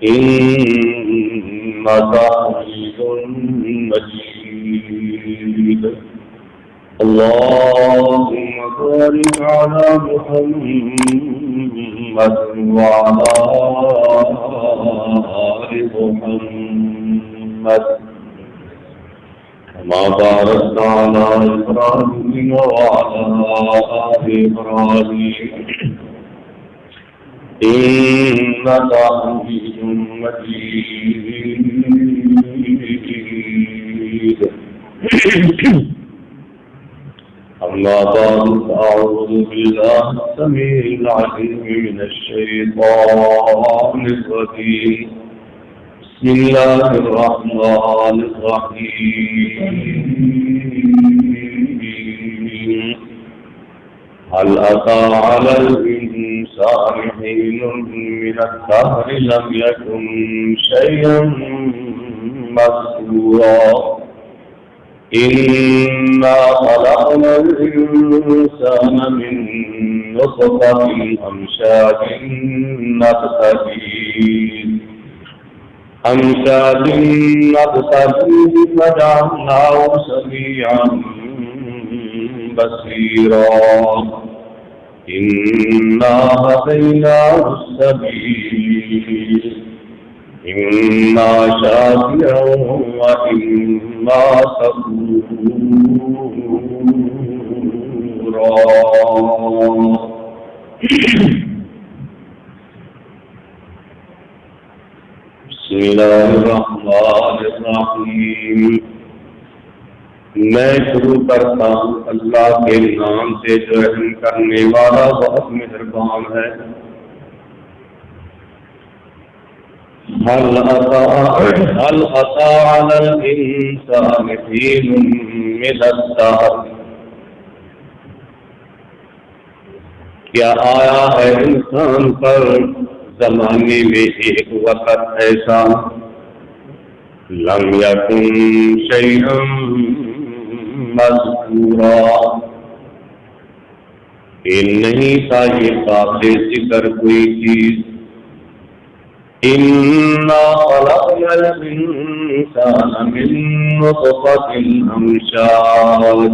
إنك حميد مجيد اللهم بارك على محمد وعلى آل محمد كما باركت على إبراهيم وعلى آل إبراهيم إنك حميد مجيد أما بعد أعوذ بالله السميع العليم من الشيطان الرجيم بسم الله الرحمن الرحيم هل أتى على الإنسان حين من الدهر لم يكن شيئا مذكورا إنا خلقنا الإنسان من نطفة أمشاج نبتليه فجعلناه سميعا بصيرا إنا هديناه السبيل إما شاكرا وإما كفورا بسم الله الرحمن الرحيم میں شروع کرتا ہوں اللہ کے نام سے جو رحم کرنے والا بہت مہربان ہے هل أتى على الإنسان حين من الدهر کیا آیا ہے انسان پر زمانے میں ایک وقت ایسا لم يكن شيئا مذکورا کہ نہیں تھا یہ قابل ذکر کوئی چیز إنا خلقنا الإنسان من نطفة أمشاج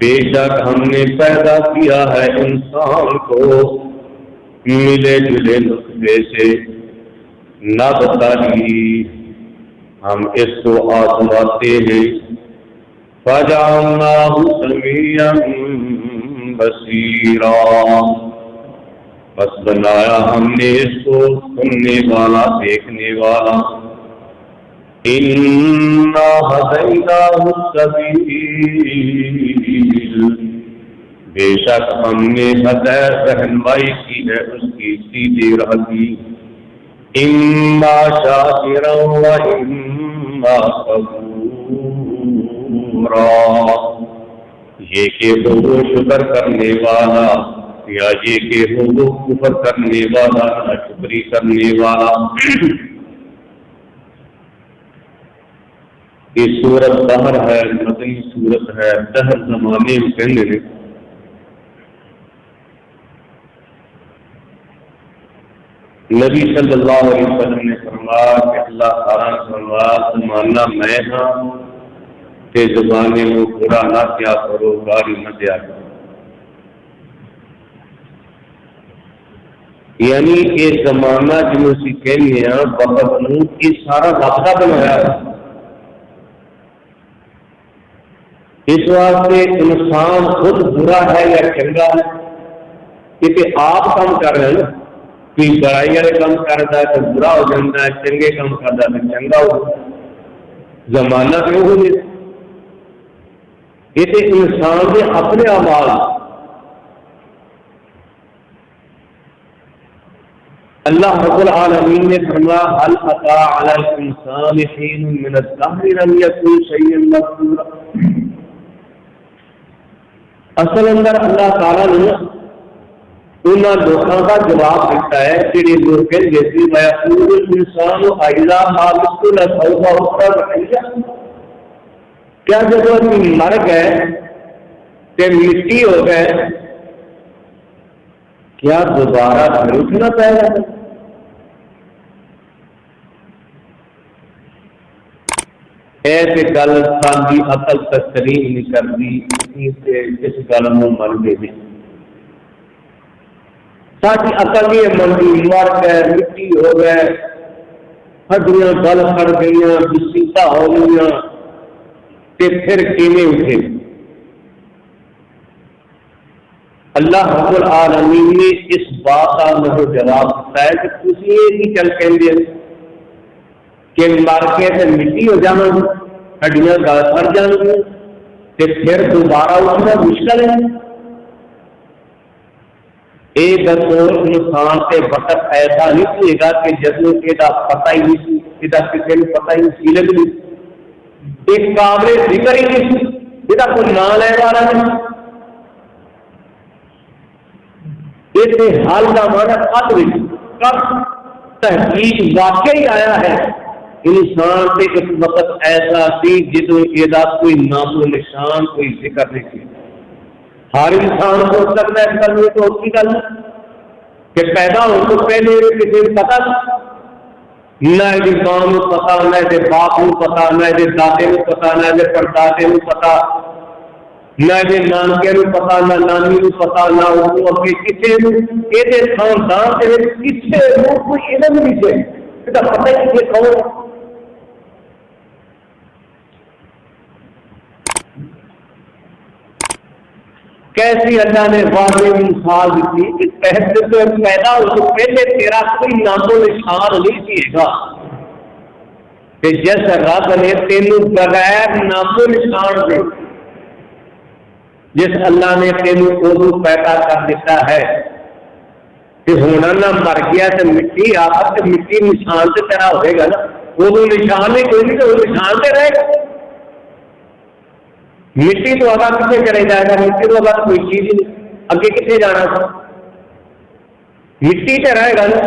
بے شک ہم نے پیدا کیا ہے انسان کو ملے جلے نطفے سے نبتلی ہم اس کو آزماتے ہیں فجعلناه سميعا بصيرا بس بنایا ہم نے اس کو سننے والا دیکھنے والا انا ہدیناہ السبیل بے شک ہم نے ہدایت رہنمائی کی ہے اس کی سیدھی راہ کی اما شاکرا و اما کفورا یہ کہ وہ شکر کرنے والا یا یہ کہ وہ کفر کرنے والا ناشکری کرنے والا یہ سورت دہر ہے مدنی سورت ہے دہر زمانے میں کہنے نے نبی صلی اللہ علیہ وسلم نے فرمایا کہ اللہ تعالیٰ نے فرمایا زمانہ میں ہاں کہ زبانے میں برا نہ کیا کرو گالی نہ دیا کرو یعنی یہ زمانہ جنہوں سے کہنے ہیں وقت نو یہ سارا رابطہ بنایا ہے اس واسطے انسان خود برا ہے یا چنگا ہے کیونکہ آپ کام کر رہے ہیں نا کوئی برائی والے کام کرتا ہے تو برا ہو جاتا ہے چنگے کام کرتا ہے تو چنگا ہو زمانہ کیوں ہو جائے یہ تو انسان کے اپنے اعمال اللہ رب العالمین نے فرمایا هل أتى على الإنسان حين من الدهر لم يكن شيئا مذكورا اصل اندر اللہ تعالیٰ نے ان لوگوں کا جواب دیتا ہے کہ لوگ کہتے ہیں وَيَقُولُ الْإِنسَانُ أَإِذَا مَا مِتُّ لَسَوْفَ أُخْرَجُ حَيًّا کیا جب وہ مر گئے کہ مٹی ہو گئے، کیا دوبارہ پھر اٹھنا پائے گا؟ ایسے گل ساری عقل تسلیم نہیں کرتی، اس گل میں من گئے ساری عقل یہ منگی مر گئے، مٹی ہو گئے، ہڈیاں گل کر گئی، بسیتا ہو گئی، پھر کیویں اٹھے؟ اللہ رب العالمین نے اس بات کا مجھے جواب دیتا ہے کہ تھی یہ نہیں چل کہیں کہ مر کے تے مٹی ہو جانا، ہڈیاں گل کر جان گی، پھر دوبارہ اٹھنا مشکل ہے۔ ایک دور انسان سے وقت ایسا نہیں ہوئے گا کہ جدوں یہ پتہ ہی نہیں سی، یہ کسی نے پتہ ہی نہیں لگ نہیں، ایک قابل ذکر ہی نہیں سی، یہ کوئی نام لے والا نہیں۔ اس حال کا مانا کب تحقیق واقعی آیا ہے؟ انسان سے اس وقت ایسا سی جدوں یہ کوئی نام و نشان، کوئی ذکر نہیں سی۔ ہر انسان کو سکتا ہے کرنے تو اس کی گل کہ پیدا ہو تو پہلے کسی کو پتا نہ ماں کو پتا، نہ باپ کو پتا، نہ دادے کو پتا، نہ پردادے کو پتا، نہ نانکے کو پتا، نہ نانی کو پتا، نہ اگے کسی یہ خاندان کے کسی کوئی علم نہیں ہے، یہ پتہ ہی نہیں کون۔ کیسی اللہ نے واضح مثال دی کہ تحت سے پیدا ہو تو پہلے تیرا کوئی نام و نشان نہیں سی گا، کہ جس رب نے تینوں بغیر نام و نشان دے، جس اللہ نے تینوں ادو پیدا کر دیتا ہے کہ ہونا نہ مر گیا تو مٹی آخر تو مٹی نشان سے تیرا ہوئے گا نا، ادو نشان نہیں کوئی نہیں تو وہ نشان سے رہے گا۔ مٹی تو آگا کتنے چلے جائے گا، مٹی تو آگا کوئی چیز ہی نہیں، اگے کتنے جانا تھا، مٹی تو رہے گا نا۔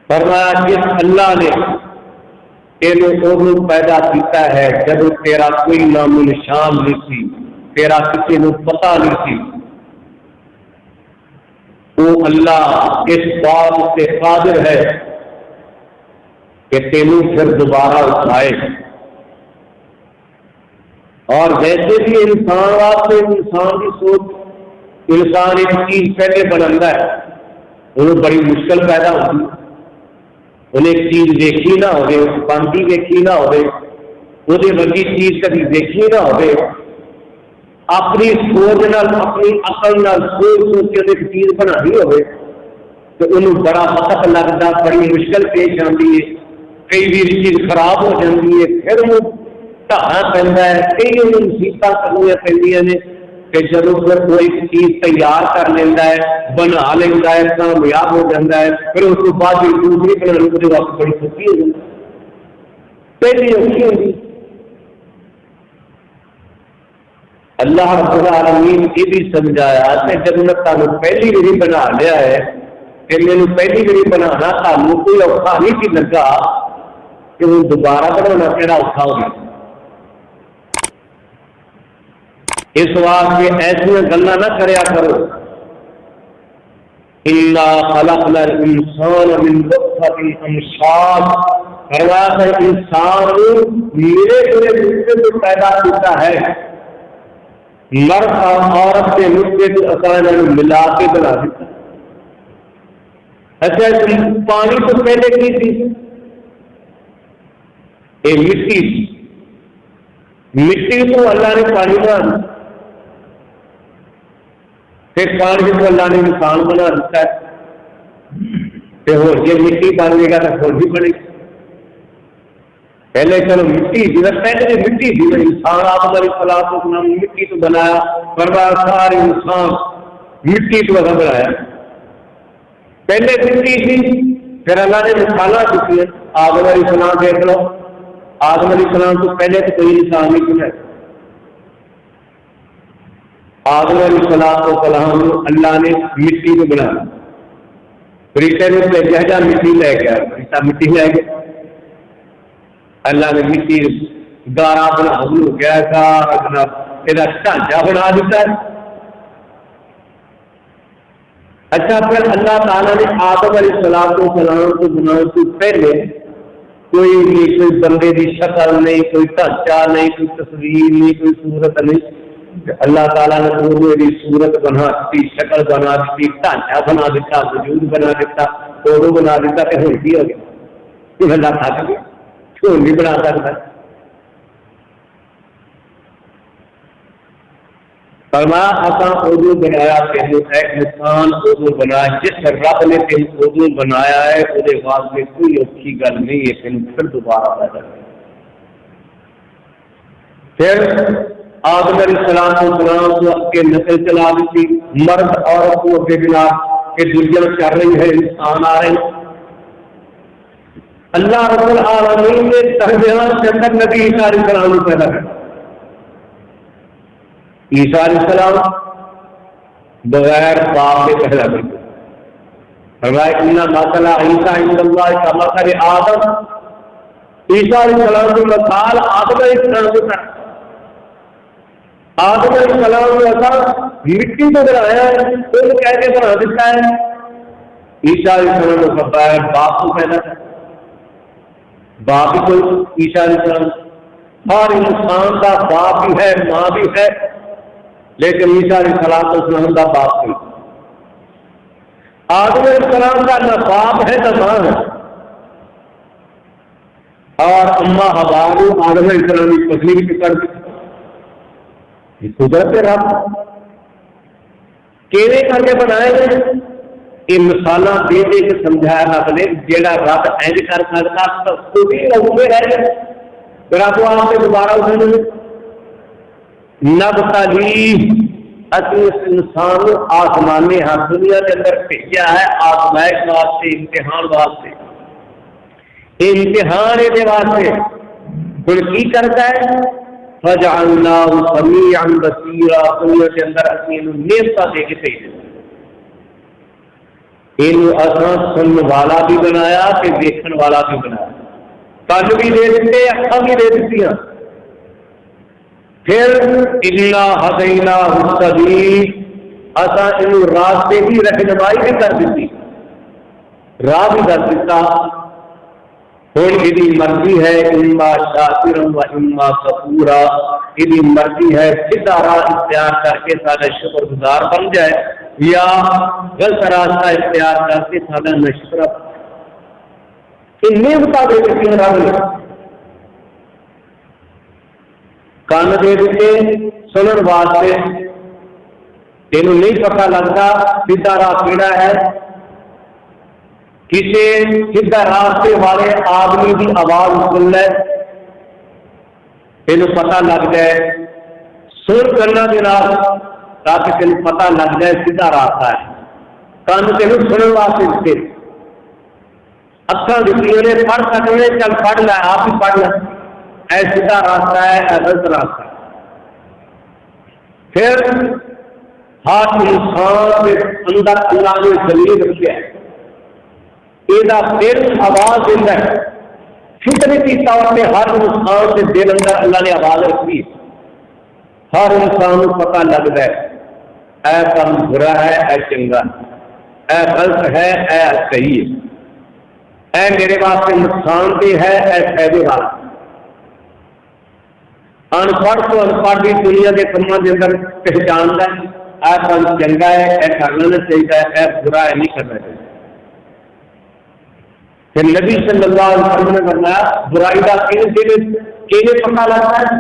فرمایا جس اللہ نے تینوں پیدا کیتا ہے جب تیرا کوئی نام و نشان نہیں سی، تیرا کسی کو پتا نہیں سی، وہ اللہ اس بات سے قادر ہے کہ تینوں پھر دوبارہ اٹھائے۔ اور جیسے بھی انسان واسطے انسان کی سوچ، انسان ایک چیز پہلے بناتا ہے، انہیں بڑی مشکل پیدا ہوتی، انہیں ایک چیز دیکھی نہ ہوئے، بنتی دیکھی نہ ہوئے، وہ ورگی چیز کبھی دیکھی نہ ہوئے، اپنی سوچ نال اپنی عقل نال سوچ کے ایک چیز بنانی ہوئے تو انہوں بڑا وقت لگتا، بڑی مشکل پیش آتی ہے، کئی بھی چیز خراب ہو جاتی ہے، پھر وہ ڈھانا پہنتا ہے، کئی انہوں مصیبت کرنی پہنتی نے کہ جب پھر کوئی چیز تیار کر لینا ہے، بنا لینا ہے، کامیاب ہو جاتا ہے، پھر اس کے بعد دوسری بنانے کے وقت بڑی خوشی ہو جاتی، پہلی اوکھی ہوگی۔ اللہ رب العالمین یہ بھی سمجھایا کہ جب میں تمہیں پہلی باری بنا لیا ہے کہ میں نے پہلی باری بنانا تمہیں کوئی اوکھا نہیں سی لگا کہ وہ دوبارہ بنانا کہڑا اوکھا ہوگا۔ اس واسطے ایسی گلا نہ کریا کرو، انا خلقنا الانسان من نطفۃ امشاج، فرمایا ہے انسان میرے نطفے سے پیدا ہوتا ہے، مرد اور عورت کے نطفے کو اکان ملا کے بنا دیتا ہے۔ اچھا پانی تو پہلے کی تھی، یہ مٹی تھی، مٹی کو اللہ نے پانی بنا دیا، پھر پانی کو اللہ نے انسان بنا دیتا ہے، یہ مٹی بن گے گا تو پھر بھی بنے گی۔ پہلے چلو مٹی تھی، پہلے مٹی تھی، انسان آدم علیہ السلام مٹی تو بنایا، فرمایا سارے انسان مٹی تو بنایا، پہلے مٹی تھی، پھر اللہ نے مثالہ دیتی ہے۔ آدم علیہ السلام دیکھ لو، آدم علیہ السلام تو پہلے تو کوئی انسان نہیں بنا، آدم علیہ السلام اللہ نے مٹی کو بنا، فرشتے نے بھیجا جا مٹی لے گیا، فرشتہ مٹی لے گیا، اللہ نے مٹی گارا بنا گیا گارا یہ ڈھانچہ بنا دیتا ہے. اچھا پھر اللہ تعالیٰ نے آدم علیہ السلام کو بنانے سے پہلے کوئی نہیں، کوئی بندے کی شکل نہیں، کوئی ڈھانچہ نہیں، کوئی تصویر نہیں، کوئی صورت نہیں. اللہ تعالیٰ نے وہ صورت بنا دی، شکل بنا دی، ڈھانچہ بنا دیتا، وجود بنا دیتا، فوٹو بنا دیتا کہ ہوں کی ہو گیا. اللہ تھک گیا، کیوں نہیں بنا سکتا. فرمایا اساں ادو بنایا تینوں ایک انسان ادو بنایا جس رب نے تینوں ادو بنایا ہے وہ واسطے کوئی اوکھی گل نہیں ہے تینوں پھر دوبارہ پیدا کرنا. پھر آدم علیہ السلام کو کے نسل چلا دی، مرد عورت کو کے بنا کہ دنیا چل رہی ہے، انسان آ رہے ہیں. اللہ رب العالمین نے درمیان کے اندر نبی عیسیٰ علیہ السلام کو پیدا کیا. عیسیٰ علیہ السلام بغیر باپ کے پیدا کر دیا. فرمایا ان مثل عیسیٰ عند اللہ کمثل آدم. عیسیٰ علیہ السلام کی مثال آدم علیہ السلام کے ساتھ. آدم علیہ السلام نے ایسا مٹی کو بنایا ہے، تو کہہ کے بنا دیتا ہے. عیسیٰ علیہ السلام نے فرمایا باپ کو پیدا کر، باپ ہی کوئی عیسیٰ علیہ السلام. ہر انسان کا باپ بھی ہے، ماں بھی ہے، لیکن عیسیٰ علیہ السلام کا باپ کوئی. آدم علیہ السلام کا نہ باپ ہے نہ ماں ہے. اور اما حوا کو آدم علیہ السلام کی پتنی بھی کر دی. یہ قدرت رب کیویں کر کے بنائے گئے. یہ مثال دے دے کے سمجھایا رب نے جہاں رب اینج کر سکتا تو بھی لگے رہ گئے. رب آپ سے دوبارہ اٹھنے نب تعلیم اسی اس انسان کو آسمانے ہاں دنیا کے اندر بھیجا ہے آزمائش واسطے، امتحان واسطے. امتحان یہ واسطے ہوں کی کرتا ہے فجعلناہ سمیعا بصیرا. دنیا کے اندر اسی نعمتاں دے کے بھیج دیا. یہ اصا سننے والا بھی بنایا کہ دیکھنے والا بھی بنایا. کن بھی دے دیتے، اکھاں بھی دے دیتی. پھر انا ہدیناہ السبیل اصا انہوں راستے کی رہنمائی بھی کر دیتی، راہ بھی کر دیتا. ہوں یہ مرضی ہے اما شاکرا و اما کفورا. یہ مرضی ہے سیدھا راہ اختیار کر کے سارا شکر گزار بن جائے یا غلط راستہ اختیار کر کے سارا نشکر. نعمتاں دے دیتی ہیں رب نے. کان دے دیتے سنن واسطے، تینوں نہیں پتہ لگتا سیدھا راہ کیڑا ہے. کسی سیدھا راستے والے آدمی کی آواز سن لے تینوں پتہ لگ جائے. سن کرنا کے نال تاکہ تینوں پتہ لگ جائے سیدھا راستہ ہے. کان تینوں سنن واسطے دیتے، اکھاں دیتی نے پڑھ سکنے چل پڑھ لے، آپ ہی پڑھ لے، اے سیدھا راستہ ہے اے غلط راستہ ہے. پھر ہر انسان کے اندر اللہ نے زمین رکھا ہے، یہ دل آواز دیتا ہے. فطرتی طور پہ ہر انسان کے دل اندر اللہ نے آواز رکھی. ہر انسان کو پتہ لگتا ہے اے کام برا ہے اے چنگا، اے غلط ہے اے صحیح ہے، اے میرے واسطے نقصان دہ ہے اے فائدے والا. ان پڑھ تو ان پڑھ بھی دنیا کے کاموں کے اندر پہچانتا ہے اے کام چنگا ہے اے کرنا چاہیے اے برا ہے نہیں کرنا چاہیے. پھر نبی صلی اللہ علیہ وسلم نے فرمایا برائی کا کیلے پتہ لگتا ہے.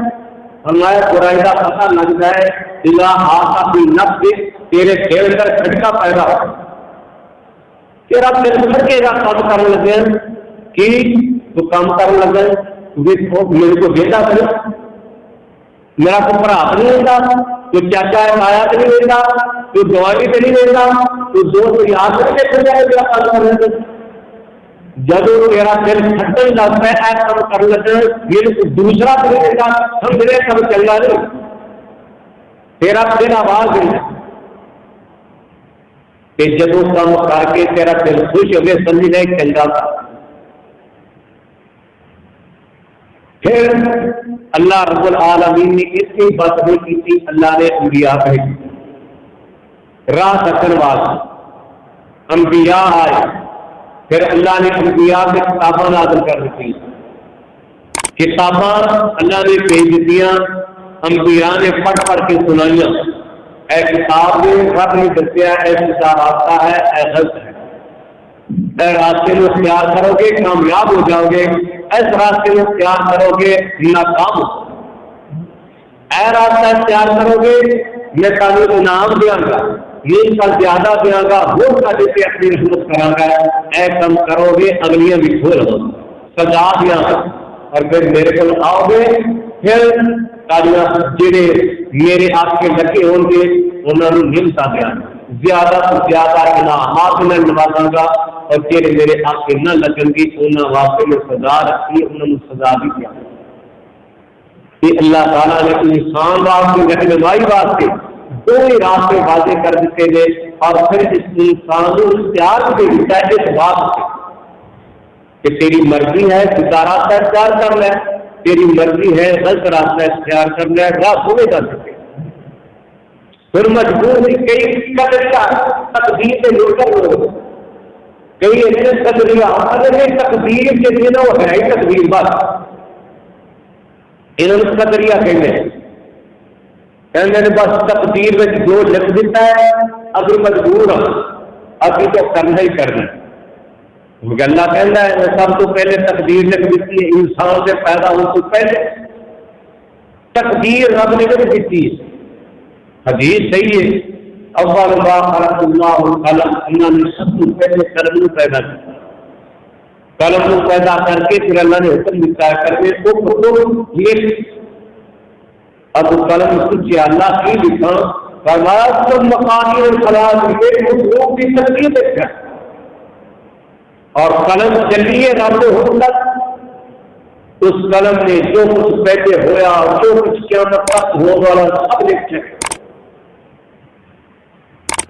فرمایا برائی کا پتہ لگتا ہے اذا حاق بالنفس، تیرے دل اندر کھٹکا پیدا ہو، تیرا دل کھٹکے گا کام کرنے لگے کہ تو کام کرنے لگے میرے کو بیٹا کرے، میرا کوئی بھرا تو نہیں لینا، کوئی چاچا ہے آیا تو نہیں لینا، کوئی گواہی تو نہیں لینا، کوئی دوست یاد نہیں دیکھ جائے میرا کام کرنے لگے. جب تیرا دل کھٹن لگتا ہے ایسا کام کرنے لگے میرے کو دوسرا تو نہیں دیتا ہم میرے کام چل رہا نہیں، تیرا دل آواز دے کہ جب وہ کام کر کے تیرا دل خوش ہو گئے سمجھ لے چنگا تھا. پھر اللہ رب العالمین نے اس کی بات نہیں کی تھی، اللہ نے انبیاء بھیجے راہ تکن واسطے، انبیاء آئے، پھر اللہ نے انبیاء سے کتاباں نازل کر دی، کتاباں اللہ نے بھیج دیا، انبیاء نے پڑھ پڑھ کے سنائیاں، اے کتاب نے رب نے دسیا اے سچا راستہ ہے، اے غلط ہے، اے راستے میں اختیار کرو گے کامیاب ہو جاؤ گے، اس راستے میں اختیار کرو گے ناکام ہو، اے راستہ اختیار کرو گے میں تعلیم انعام دیا گا، یہ کا زیادہ دیا گا، وہ کدے سے اپنی رحمت کرا گا، اے کم کرو گے اگلیاں بھی کھول ہو سجا دیا گا، اور پھر میرے کو آؤ گے، پھر تالیاں جڑے میرے آپ کے لگے ہوں گے انہوں نے نمتا دیا زیادہ سے زیادہ انعامات میں نوازاں گا، اور جڑے میرے آپ کے نہ لگن گے انہوں واسطے میں سزا رکھی، انہوں نے سزا بھی دیا۔ کہ اللہ تعالیٰ نے انسان واسطے رہنمائی واسطے دو ہی راستے واضح کر دیتے گئے، اور پھر اس انسان کو اختیار بھی دیتا ہے اس بات سے کہ تیری مرضی ہے سیدھا راستہ اختیار کر لے، تیری مرضی ہے غلط راستہ اختیار کر لے، راہ دونوں کر سکے۔ پھر مجبور کئی تقدیر سے لوٹ کر لوگ کئی ایسے تقدیر اگر یہ تقدیر کے دن وہ ہے ہی تقدیر بس انہوں نے قدریہ کہنے بس تقدیر میں جو لکھ دیتا ہے ابھی مجبور ہوں ابھی تو کرنا ہی کرنا ہے۔ اللہ کہنا ہے سب تو پہلے تقدیر لکھ دیتی ہے، انسان سے پیدا ہو تو پہلے تقدیر رب نے لکھ دیتی ہے۔ حدیث صحیح ہے، اول ما خلق اللہ القلم، اللہ نے سب سے پہلے قلم کو پیدا کیا، قلم کو پیدا کر کے پھر اللہ نے حکم دیتا ہے کرنے کو لکھ، اب قلم سوچے اللہ کی لکھا فرمایا تم مقامی الخلاص یہ مخلوق کی تقدیر دیکھا، اور قلم چلیے رب حکم تک، اس قلم نے جو کچھ پہلے ہوا اور جو کچھ قیامت تک ہو والا سب لکھ چکے۔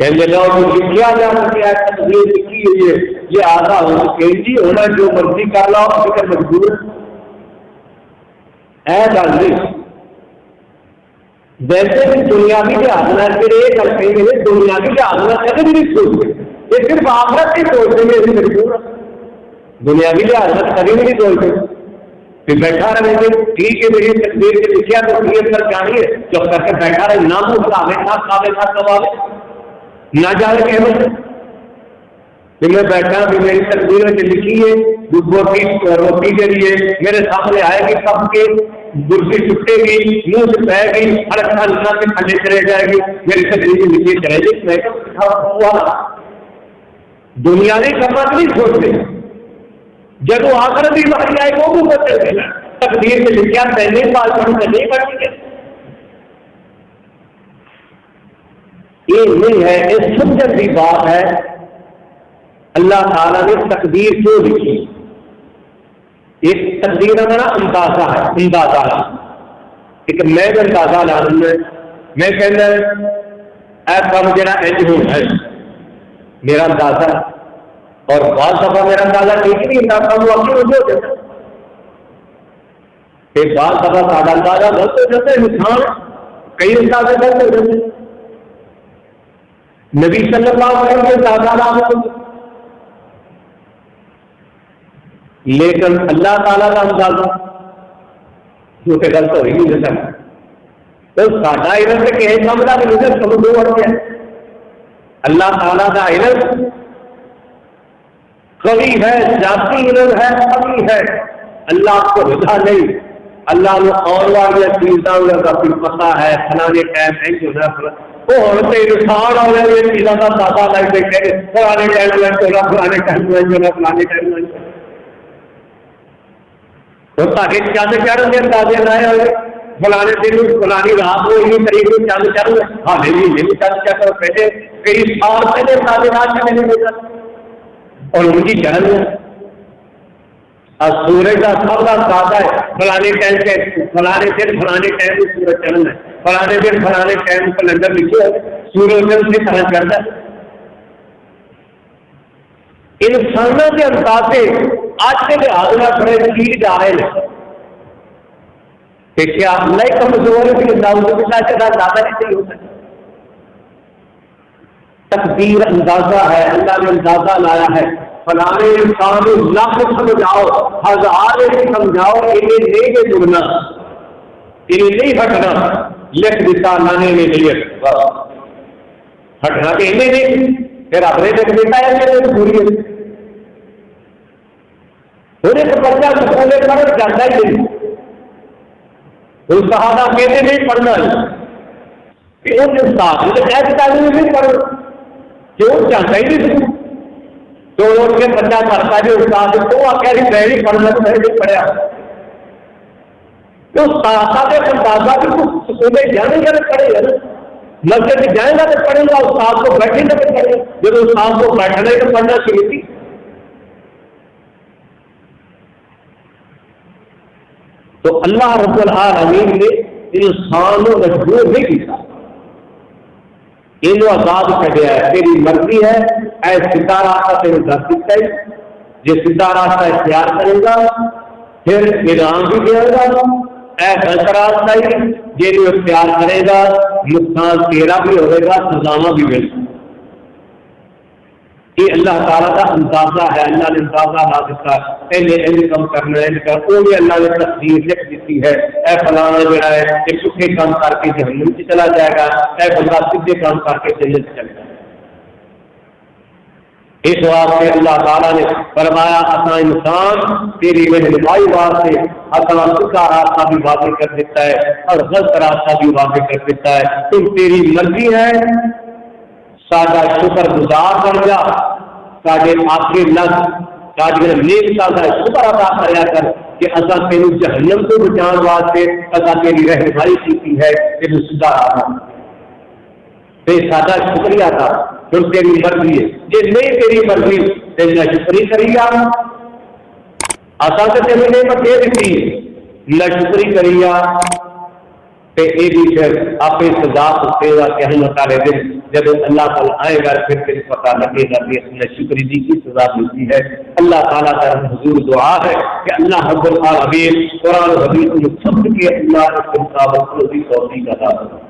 لکھا جا سکے تقدیر لکھی ہوئی ہے، یہ آدھا ہو سکے جی ہونا جو مرضی کر لاؤ فکر مجبور ہے گل نہیں۔ ویسے بھی دنیاوی لحاظ پھر یہ گل کہیں گے دنیاوی لحاظ کبھی بھی نہیں سوچتے، یہ صرف آخرت ہی سوچتے ہیں مجبور، دنیاوی لحاظ کبھی بھی نہیں سوچتے پھر بیٹھا رہے گے ٹھیک ہے میری تقدیر سے لکھا تو کلیئر کر جانی ہے، چپ کر کے بیٹھا رہے نہ تو کھاوے نہ کھاوے نہ کماوے نہ جائے کہ میں بیٹھا بھی میری تقدیر میں لکھی ہے روٹی کے لیے میرے سامنے آئے گی سب کے برسی ٹوٹے گی منہ سے بہے گی ہر اچھا کے کھانے چلے جائے گی میری تقدیر میں لکھی چلے گی۔ دنیا نے کرنا نہیں سوچتے، جب وہ آخر بھی باری آئے وہ بھی بچے تقدیر میں لکھا پہلے سال پڑھ میں نہیں پڑھ گے، یہ نہیں ہے، اس سمجھن کی بات ہے اللہ تعالیٰ نے تقدیر کیوں لکھی۔ ایک تقدیر کا اندازہ ہے، اندازہ ایک میں اندازہ لا لوں میں کہنا اے کام جڑا انج ہونا ہے میرا اندازہ، اور بعض دفعہ میرا اندازہ ٹھیک نہیں ہوتا کام واقعی ہو جاتا ہے، بعض دفعہ سارا اندازہ غلط ہو جاتا ہے، انسان کئی اندازے غلط ہو جاتے ہیں۔ نبی صلی اللہ علیہ وسلم کے اندازہ لیکن اللہ تعالیٰ کا اندازہ جو کہ غلط ہو ہی نہیں سکتا، تو ساڈا علم سے کہیں سمجھا کہ مجھے سب دو بڑھ گیا، اللہ تعالیٰ کا علم قوی ہے، ذاتی علم ہے، قوی ہے، اللہ کو رضا نہیں، اللہ نے اور والی چیزوں کا پتہ ہے فلانے ٹائم ہے جو ہے وہ ہوتے انسان اور یہ چیزوں کا دادا لگ دیکھے فلانے ٹائم میں تو فلانے ٹائم میں جو ہے فلانے ٹائم میں وہ تاکہ چند چڑھ کے اندازے لائے ہوئے فلانے دن فلانی رات کو انہیں طریقے سے چند چڑھ گئے ہمیں بھی نہیں چند چڑھ پہلے کئی سال پہلے اندازے رات میں نہیں ملتا اور ان کی چڑھ گئے سورج کا سب کا اندازہ ہے فلانے ٹائم سے فلانے دن فلانے ٹائم میں سورج چڑھنا ہے، فلانے دن فلانے ٹائم کیلنڈر لکھے ہے سورج دن سے طرح چڑھتا ہے۔ انسانوں کے اندازے آج کے لحاظ میں بڑے چیز جا رہے ہیں، کہ کیا اللہ کمزور ہے کہ نعوذ باللہ سے زیادہ نہیں ہو سکتا؟ تقدیر اندازہ ہے، اللہ نے اندازہ لایا ہے، فلانے انسان لاکھ سمجھاؤ، ہزار سمجھاؤ، انہیں نہیں جڑنا، انہیں نہیں ہٹنا، لکھ دیتا اللہ نے نہیں ہٹنا کہ انہیں نہیں، پھر اپنے لکھ دیتا ہے پوری انہیں تو بچہ سکولے پر جاتا ہی نہیں، اس صحابہ کہتے نہیں پڑھنا کہ ان استاد نے ایسی تعلیم نہیں پڑھ کیوں جانتا ہی نہیں تو ان کے بچہ پڑھتا بھی استاد تو آپ کہہ رہی میں نہیں پڑھنا تو میں نہیں پڑھیا تو استاد اندازہ بھی سکولے جانے گا تو پڑھے گا، مسجد میں جائے گا تو پڑھے گا، استاد کو بیٹھے گا تو پڑھے گا، جب استاد کو بیٹھنا ہی تو پڑھنا شروع تھی۔ تو اللہ رب العالمین نے انسانوں مجبور نہیں کیا، یہ آزاد کھڑیا ہے، تیری مرضی ہے، اے سیدھا راستہ تیرے دس دیتا ہے، جو سیدھا راستہ اختیار کرے گا پھر انعام بھی دے گا، اے غلط راستہ ہی جو اختیار کرے گا نقصان تیرا بھی ہوئے گا، سزاواں بھی ملے گا۔ یہ اللہ تعالیٰ کا اندازہ ہے، اللہ نے اندازہ لا دیتا ہے کم کرنا ہے، وہ بھی اللہ نے تقدیر لکھ دیتی ہے، اے فلانا جو ہے ایک سکھے کام کر کے جہنم سے چلا جائے گا، اے بندہ سیدھے کام کر کے جنت چل جائے گا۔ اس واسطے اللہ تعالیٰ نے فرمایا اپنا انسان تیری رہنمائی واسطے اپنا سیدھا راستہ بھی واضح کر دیتا ہے اور غلط راستہ بھی واضح کر دیتا ہے، تم تیری مرضی ہے، ساڈا شکر گزار بن جا، ساڈے آخری لگ ساڈے نیک کا شکر ادا کریا کر کہ اصا تینوں جہنم کو بچان واسطے اصا تیری رہنمائی کی ہے، تینوں سیدھا راستہ ساڈا شکریہ تھا، پھر تیری مرضی ہے، جی نہیں تیری مرضی تیری نہ شکری کری گا، اصا تو تینوں نعمت دے دیتی نہ شکری کری گا تو یہ بھی پھر آپ سزا سکتے گا کہ ہم سارے دن جب اللہ تعالیٰ آئے گا پھر تیرے پتہ لگے گا کہ اس نے شکری جی کی سزا ملتی ہے۔ اللہ تعالیٰ کا حضور دعا ہے کہ اللہ رب العالمین قرآن و حدیث میں سب کے اللہ کے مطابق روزی توفیق عطا فرمائے۔